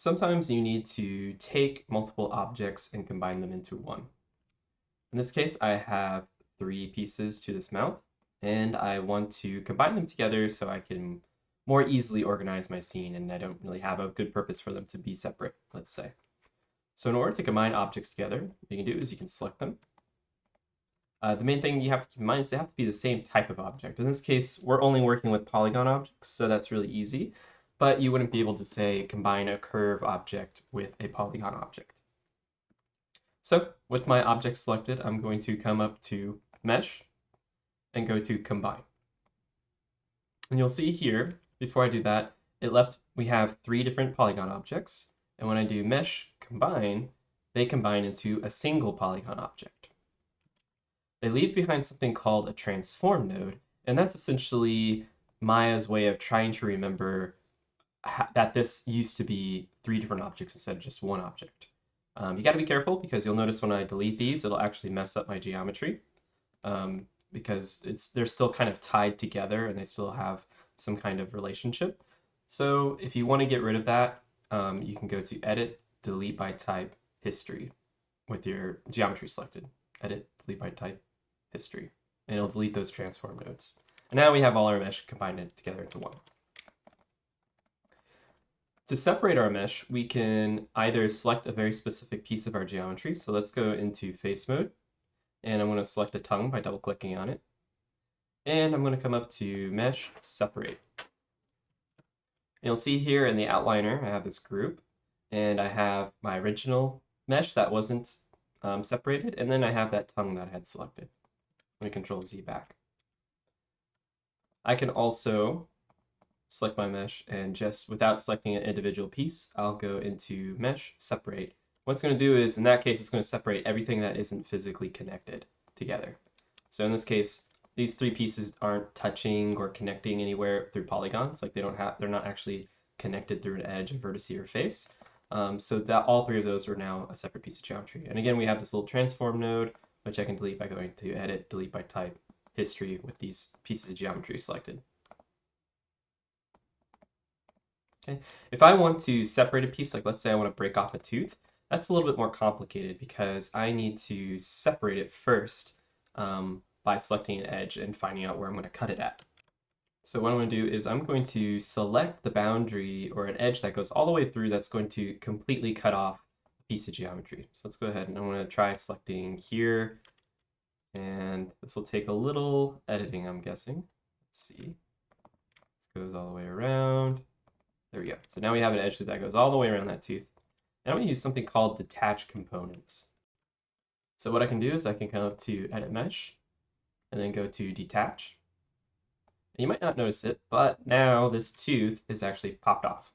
Sometimes you need to take multiple objects and combine them into one. In this case, I have three pieces to this mouth, and I want to combine them together so I can more easily organize my scene, and I don't really have a good purpose for them to be separate, let's say. So in order to combine objects together, what you can do is you can select them. The main thing you have to keep in mind is they have to be the same type of object. In this case, we're only working with polygon objects, so that's really easy. But you wouldn't be able to, say, combine a curve object with a polygon object. So with my object selected, I'm going to come up to Mesh and go to Combine. And you'll see here, before I do that, we have three different polygon objects. And when I do Mesh Combine, they combine into a single polygon object. They leave behind something called a transform node, and that's essentially Maya's way of trying to remember that this used to be three different objects instead of just one object. You got to be careful because you'll notice when I delete these, it'll actually mess up my geometry because they're still kind of tied together and they still have some kind of relationship. So if you want to get rid of that, you can go to Edit, Delete by Type, History with your geometry selected. Edit, Delete by Type, History, and it'll delete those transform nodes. And now we have all our mesh combined together into one. To separate our mesh, we can either select a very specific piece of our geometry. So let's go into face mode, and I'm going to select the tongue by double-clicking on it. And I'm going to come up to Mesh Separate. And you'll see here in the outliner, I have this group, and I have my original mesh that wasn't separated, and then I have that tongue that I had selected. Let me Control Z back. I can also select my mesh, and just without selecting an individual piece, I'll go into Mesh Separate. What it's going to do is, in that case, it's going to separate everything that isn't physically connected together. So in this case, these three pieces aren't touching or connecting anywhere through polygons. Like they're not actually connected through an edge, a vertex, or face. So that all three of those are now a separate piece of geometry. And again, we have this little transform node, which I can delete by going to Edit, Delete by Type, History with these pieces of geometry selected. Okay. If I want to separate a piece, like let's say I want to break off a tooth, that's a little bit more complicated because I need to separate it first by selecting an edge and finding out where I'm going to cut it at. So what I'm going to do is I'm going to select the boundary or an edge that goes all the way through that's going to completely cut off a piece of geometry. So let's go ahead and I'm going to try selecting here, and this will take a little editing, I'm guessing. Let's see. This goes all the way around. There we go. So now we have an edge that goes all the way around that tooth. And I'm going to use something called Detach Components. So what I can do is I can come up to Edit Mesh, and then go to Detach. And you might not notice it, but now this tooth is actually popped off.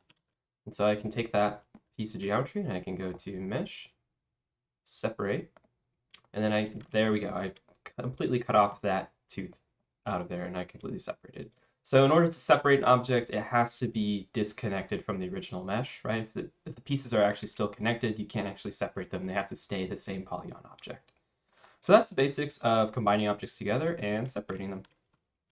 And so I can take that piece of geometry and I can go to Mesh, Separate, and then there we go. I completely cut off that tooth out of there and I completely separated. So in order to separate an object, it has to be disconnected from the original mesh, right? If the pieces are actually still connected, you can't actually separate them. They have to stay the same polygon object. So that's the basics of combining objects together and separating them.